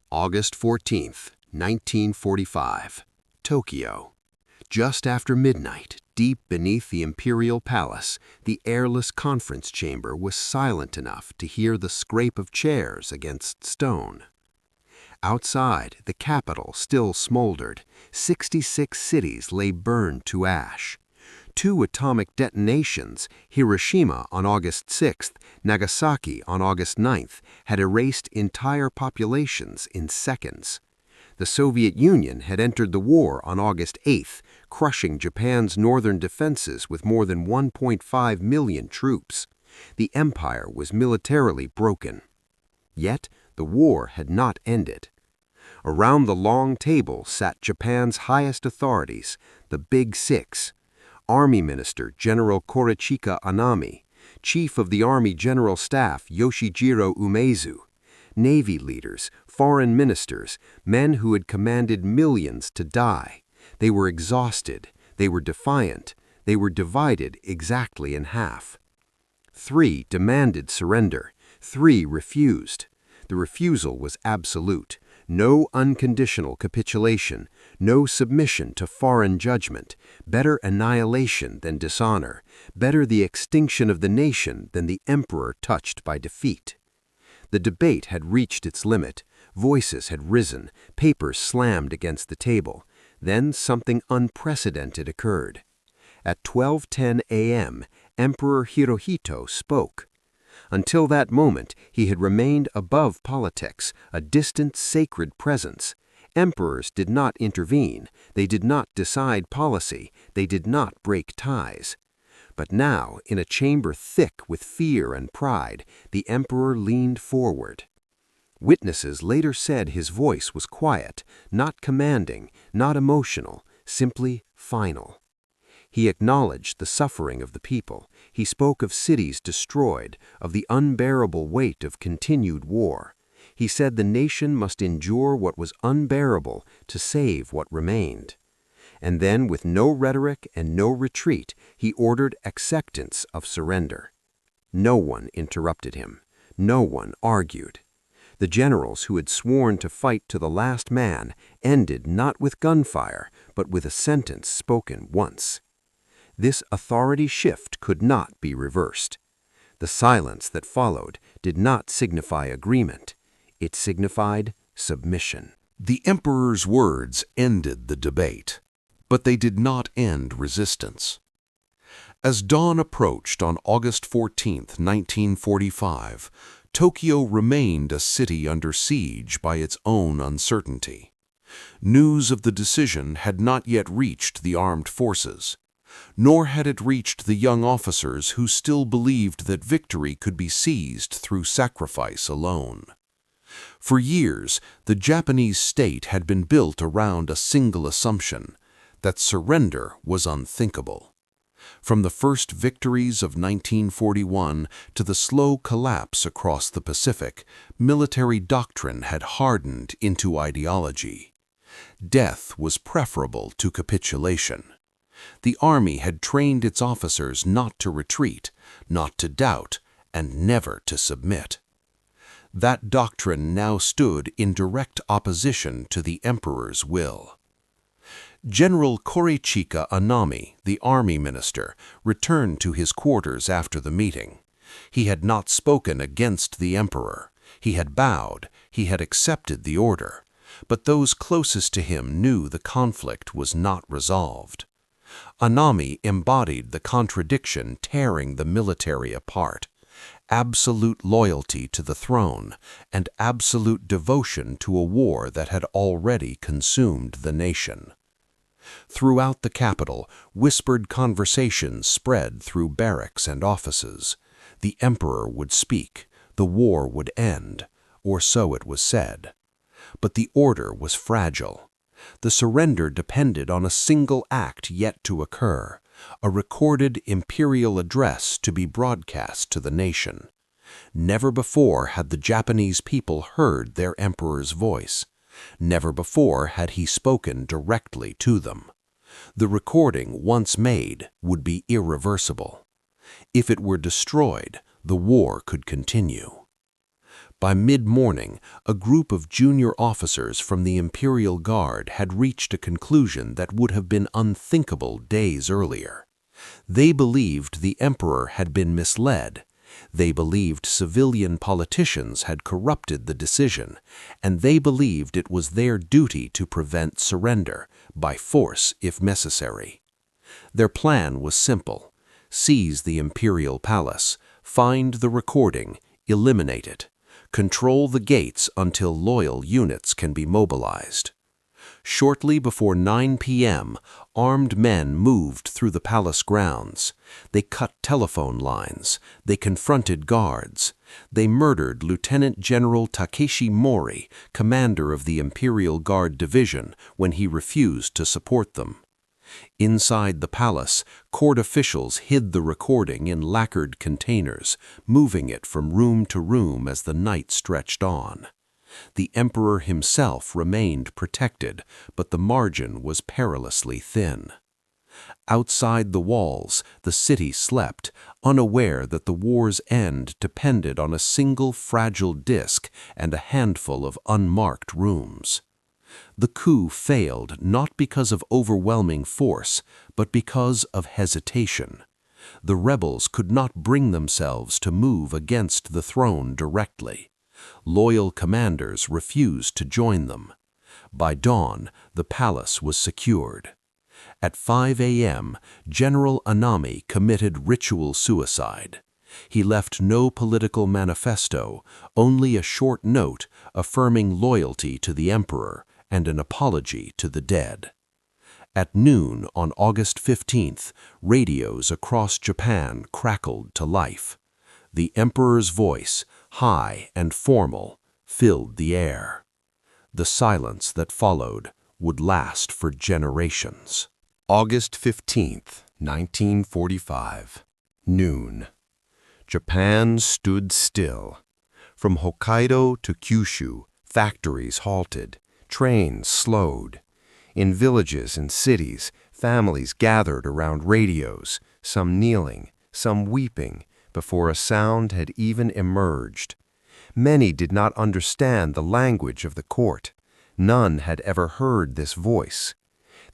August 14th, 1945, Tokyo. Just after midnight, deep beneath the Imperial Palace, the airless conference chamber was silent enough to hear the scrape of chairs against stone. Outside, the capital still smoldered. 66 cities lay burned to ash. 2 atomic detonations, Hiroshima on August 6th, Nagasaki on August 9th, had erased entire populations in seconds. The Soviet Union had entered the war on August 8th, crushing Japan's northern defenses with more than 1.5 million troops. The empire was militarily broken. Yet, the war had not ended. Around the long table sat Japan's highest authorities, the Big Six. Army Minister General Korochika Anami, Chief of the Army General Staff Yoshijiro Umezu, Navy leaders, foreign ministers, men who had commanded millions to die. They were exhausted, they were defiant, they were divided exactly in half. 3 demanded surrender, 3 refused. The refusal was absolute. No unconditional capitulation, no submission to foreign judgment, better annihilation than dishonor, better the extinction of the nation than the emperor touched by defeat. The debate had reached its limit, voices had risen, papers slammed against the table. Then something unprecedented occurred. At 12:10 a.m., Emperor Hirohito spoke. Until that moment, he had remained above politics, a distant, sacred presence. Emperors did not intervene, they did not decide policy, they did not break ties. But now, in a chamber thick with fear and pride, the emperor leaned forward. Witnesses later said his voice was quiet, not commanding, not emotional, simply final. He acknowledged the suffering of the people. He spoke of cities destroyed, of the unbearable weight of continued war. He said the nation must endure what was unbearable to save what remained. And then, with no rhetoric and no retreat, he ordered acceptance of surrender. No one interrupted him. No one argued. The generals who had sworn to fight to the last man ended not with gunfire, but with a sentence spoken once. This authority shift could not be reversed. The silence that followed did not signify agreement. It signified submission. The emperor's words ended the debate, but they did not end resistance. As dawn approached on August 14, 1945, Tokyo remained a city under siege by its own uncertainty. News of the decision had not yet reached the armed forces, nor had it reached the young officers who still believed that victory could be seized through sacrifice alone. For years, the Japanese state had been built around a single assumption, that surrender was unthinkable. From the first victories of 1941 to the slow collapse across the Pacific, military doctrine had hardened into ideology. Death was preferable to capitulation. The army had trained its officers not to retreat, not to doubt, and never to submit. That doctrine now stood in direct opposition to the emperor's will. General Korochika Anami, the army minister, returned to his quarters after the meeting. He had not spoken against the emperor. He had bowed, he had accepted the order. But those closest to him knew the conflict was not resolved. Anami embodied the contradiction tearing the military apart: absolute loyalty to the throne and absolute devotion to a war that had already consumed the nation. Throughout the capital, whispered conversations spread through barracks and offices. The emperor would speak, the war would end, or so it was said. But the order was fragile. The surrender depended on a single act yet to occur, a recorded imperial address to be broadcast to the nation. Never before had the Japanese people heard their emperor's voice. Never before had he spoken directly to them. The recording, once made, would be irreversible. If it were destroyed, the war could continue. By mid-morning, a group of junior officers from the Imperial Guard had reached a conclusion that would have been unthinkable days earlier. They believed the emperor had been misled. They believed civilian politicians had corrupted the decision, and they believed it was their duty to prevent surrender, by force if necessary. Their plan was simple: seize the Imperial Palace, find the recording, eliminate it, control the gates until loyal units can be mobilized. Shortly before 9 p.m., armed men moved through the palace grounds. They cut telephone lines. They confronted guards. They murdered Lieutenant General Takeshi Mori, commander of the Imperial Guard Division, when he refused to support them. Inside the palace, court officials hid the recording in lacquered containers, moving it from room to room as the night stretched on. The emperor himself remained protected, but the margin was perilously thin. Outside the walls, the city slept, unaware that the war's end depended on a single fragile disk and a handful of unmarked rooms. The coup failed not because of overwhelming force, but because of hesitation. The rebels could not bring themselves to move against the throne directly. Loyal commanders refused to join them. By dawn, the palace was secured. At 5 a.m., General Anami committed ritual suicide. He left no political manifesto, only a short note affirming loyalty to the emperor and an apology to the dead. At noon on August 15th, radios across Japan crackled to life. The emperor's voice, high and formal, filled the air. The silence that followed would last for generations. August 15th, 1945. Noon. Japan stood still. From Hokkaido to Kyushu, factories halted, trains slowed. In villages and cities, families gathered around radios, some kneeling, some weeping, before a sound had even emerged. Many did not understand the language of the court. None had ever heard this voice.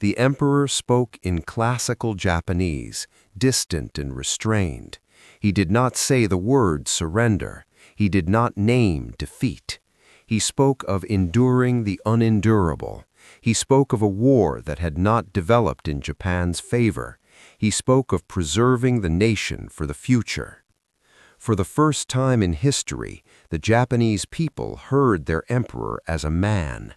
The emperor spoke in classical Japanese, distant and restrained. He did not say the word surrender. He did not name defeat. He spoke of enduring the unendurable. He spoke of a war that had not developed in Japan's favor. He spoke of preserving the nation for the future. For the first time in history, the Japanese people heard their emperor as a man.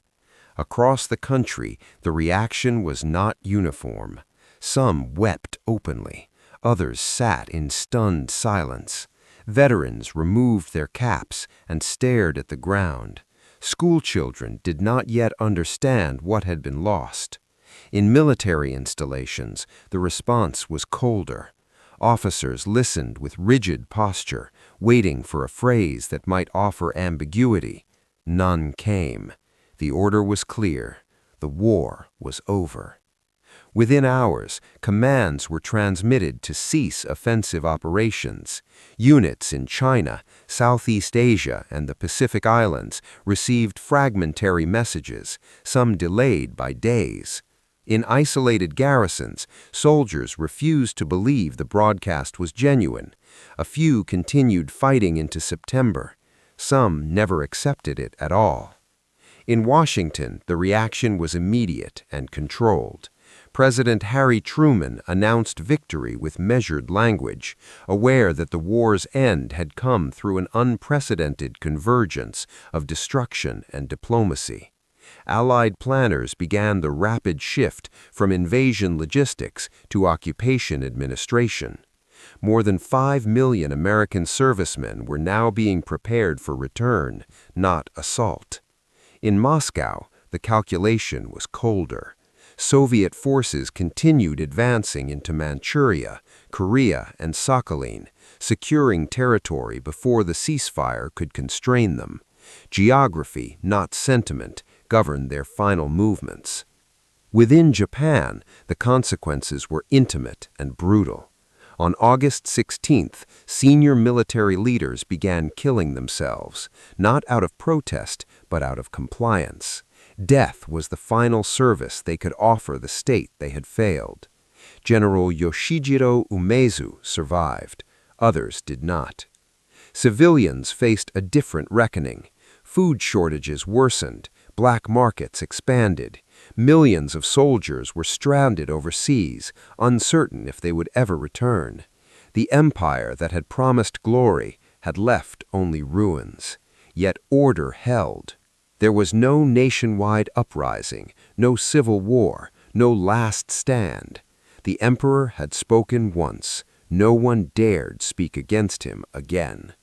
Across the country, the reaction was not uniform. Some wept openly. Others sat in stunned silence. Veterans removed their caps and stared at the ground. Schoolchildren did not yet understand what had been lost. In military installations, the response was colder. Officers listened with rigid posture, waiting for a phrase that might offer ambiguity. None came. The order was clear. The war was over. Within hours, commands were transmitted to cease offensive operations. Units in China, Southeast Asia, and the Pacific Islands received fragmentary messages, some delayed by days. In isolated garrisons, soldiers refused to believe the broadcast was genuine. A few continued fighting into September. Some never accepted it at all. In Washington, the reaction was immediate and controlled. President Harry Truman announced victory with measured language, aware that the war's end had come through an unprecedented convergence of destruction and diplomacy. Allied planners began the rapid shift from invasion logistics to occupation administration. More than 5 million American servicemen were now being prepared for return, not assault. In Moscow, the calculation was colder. Soviet forces continued advancing into Manchuria, Korea, and Sakhalin, securing territory before the ceasefire could constrain them. Geography, not sentiment, governed their final movements. Within Japan, the consequences were intimate and brutal. On August 16th, senior military leaders began killing themselves, not out of protest, but out of compliance. Death was the final service they could offer the state they had failed. General Yoshijiro Umezu survived. Others did not. Civilians faced a different reckoning. Food shortages worsened, black markets expanded. Millions of soldiers were stranded overseas, uncertain if they would ever return. The empire that had promised glory had left only ruins. Yet order held. There was no nationwide uprising, no civil war, no last stand. The emperor had spoken once. No one dared speak against him again.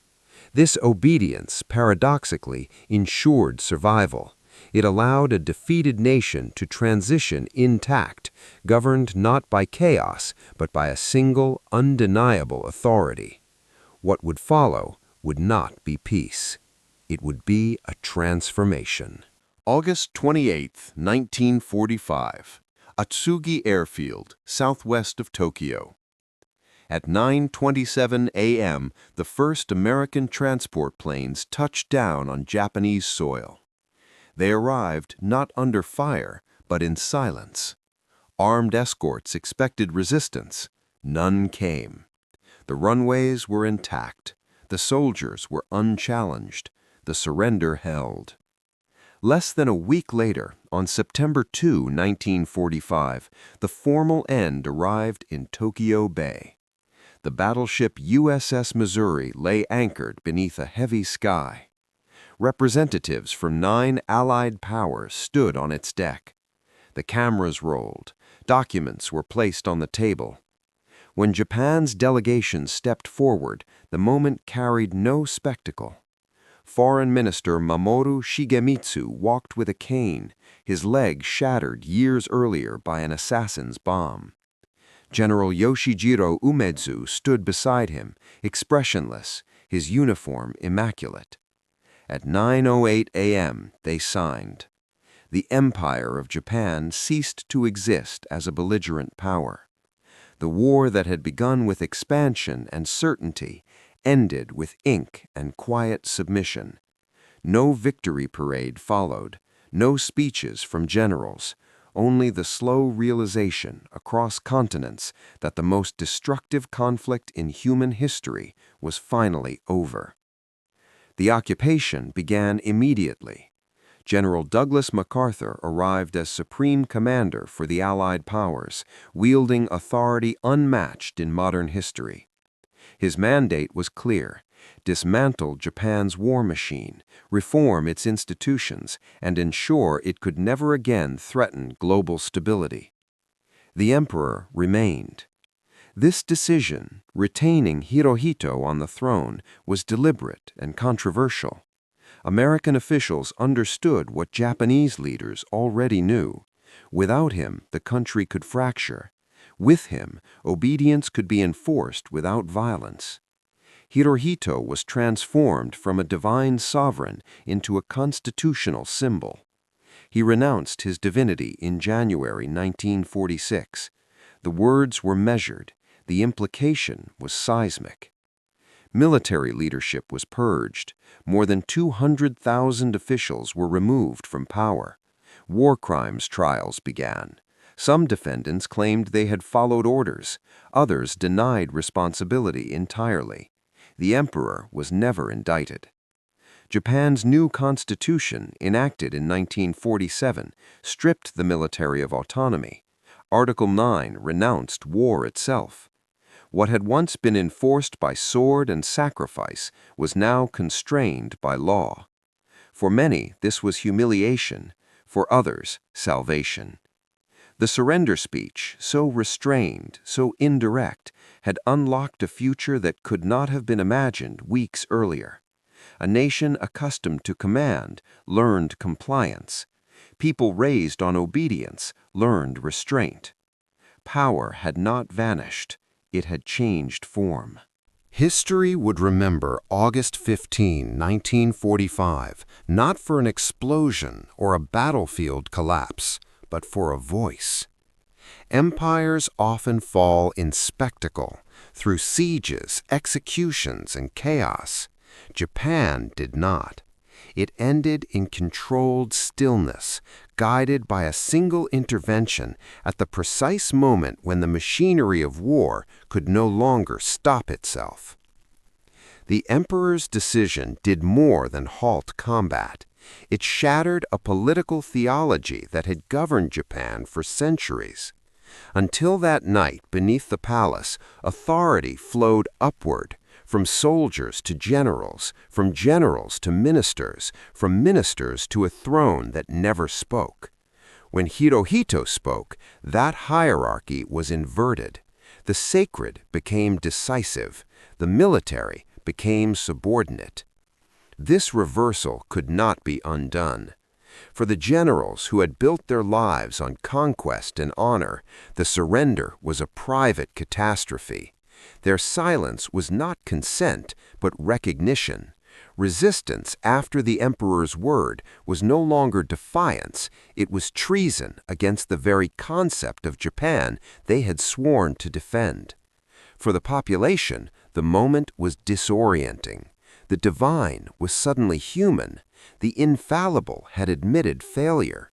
This obedience, paradoxically, ensured survival. It allowed a defeated nation to transition intact, governed not by chaos, but by a single, undeniable authority. What would follow would not be peace. It would be a transformation. August 28, 1945. Atsugi Airfield, southwest of Tokyo. At 9:27 a.m., the first American transport planes touched down on Japanese soil. They arrived not under fire, but in silence. Armed escorts expected resistance. None came. The runways were intact. The soldiers were unchallenged. The surrender held. Less than a week later, on September 2, 1945, the formal end arrived in Tokyo Bay. The battleship USS Missouri lay anchored beneath a heavy sky. Representatives from 9 Allied powers stood on its deck. The cameras rolled. Documents were placed on the table. When Japan's delegation stepped forward, the moment carried no spectacle. Foreign Minister Mamoru Shigemitsu walked with a cane, his leg shattered years earlier by an assassin's bomb. General Yoshijiro Umezu stood beside him, expressionless, his uniform immaculate. At 9:08 a.m., they signed. The Empire of Japan ceased to exist as a belligerent power. The war that had begun with expansion and certainty ended with ink and quiet submission. No victory parade followed, no speeches from generals, only the slow realization across continents that the most destructive conflict in human history was finally over. The occupation began immediately. General Douglas MacArthur arrived as Supreme Commander for the Allied powers, wielding authority unmatched in modern history. His mandate was clear: dismantle Japan's war machine, reform its institutions, and ensure it could never again threaten global stability. The emperor remained. This decision, retaining Hirohito on the throne, was deliberate and controversial. American officials understood what Japanese leaders already knew. Without him, the country could fracture. With him, obedience could be enforced without violence. Hirohito was transformed from a divine sovereign into a constitutional symbol. He renounced his divinity in January 1946. The words were measured. The implication was seismic. Military leadership was purged. More than 200,000 officials were removed from power. War crimes trials began. Some defendants claimed they had followed orders. Others denied responsibility entirely. The emperor was never indicted. Japan's new constitution, enacted in 1947, stripped the military of autonomy. Article 9 renounced war itself. What had once been enforced by sword and sacrifice was now constrained by law. For many, this was humiliation. For others, salvation. The surrender speech, so restrained, so indirect, had unlocked a future that could not have been imagined weeks earlier. A nation accustomed to command learned compliance. People raised on obedience learned restraint. Power had not vanished. It had changed form. History would remember August 15, 1945, not for an explosion or a battlefield collapse, but for a voice. Empires often fall in spectacle. through sieges, executions, and chaos. Japan did not. It ended in controlled stillness, guided by a single intervention at the precise moment when the machinery of war could no longer stop itself. The emperor's decision did more than halt combat. It shattered a political theology that had governed Japan for centuries. Until that night beneath the palace, authority flowed upward, from soldiers to generals, from generals to ministers, from ministers to a throne that never spoke. When Hirohito spoke, that hierarchy was inverted. The sacred became decisive. The military became subordinate. This reversal could not be undone. For the generals who had built their lives on conquest and honor, the surrender was a private catastrophe. Their silence was not consent, but recognition. Resistance after the emperor's word was no longer defiance, it was treason against the very concept of Japan they had sworn to defend. For the population, the moment was disorienting. The divine was suddenly human. The infallible had admitted failure.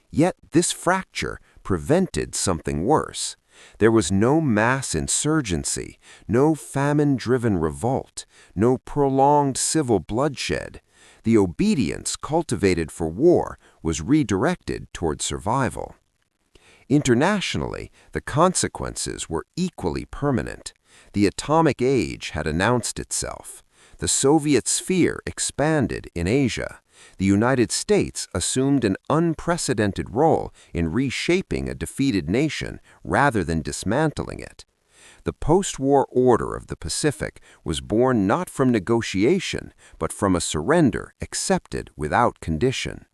Yet this fracture prevented something worse. There was no mass insurgency, no famine-driven revolt, no prolonged civil bloodshed. The obedience cultivated for war was redirected toward survival. Internationally, the consequences were equally permanent. The atomic age had announced itself. The Soviet sphere expanded in Asia. The United States assumed an unprecedented role in reshaping a defeated nation rather than dismantling it. The post-war order of the Pacific was born not from negotiation, but from a surrender accepted without condition.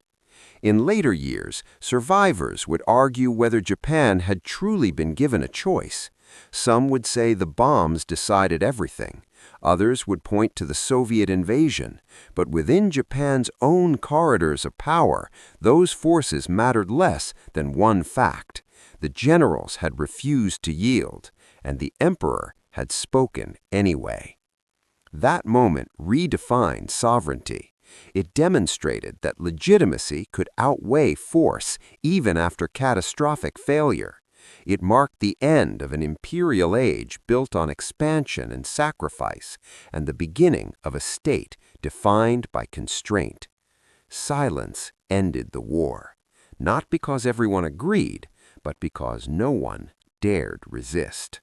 In later years, survivors would argue whether Japan had truly been given a choice. Some would say the bombs decided everything. Others would point to the Soviet invasion. But within Japan's own corridors of power, those forces mattered less than one fact. The generals had refused to yield, and the emperor had spoken anyway. That moment redefined sovereignty. It demonstrated that legitimacy could outweigh force even after catastrophic failure. It marked the end of an imperial age built on expansion and sacrifice, and the beginning of a state defined by constraint. Silence ended the war, not because everyone agreed, but because no one dared resist.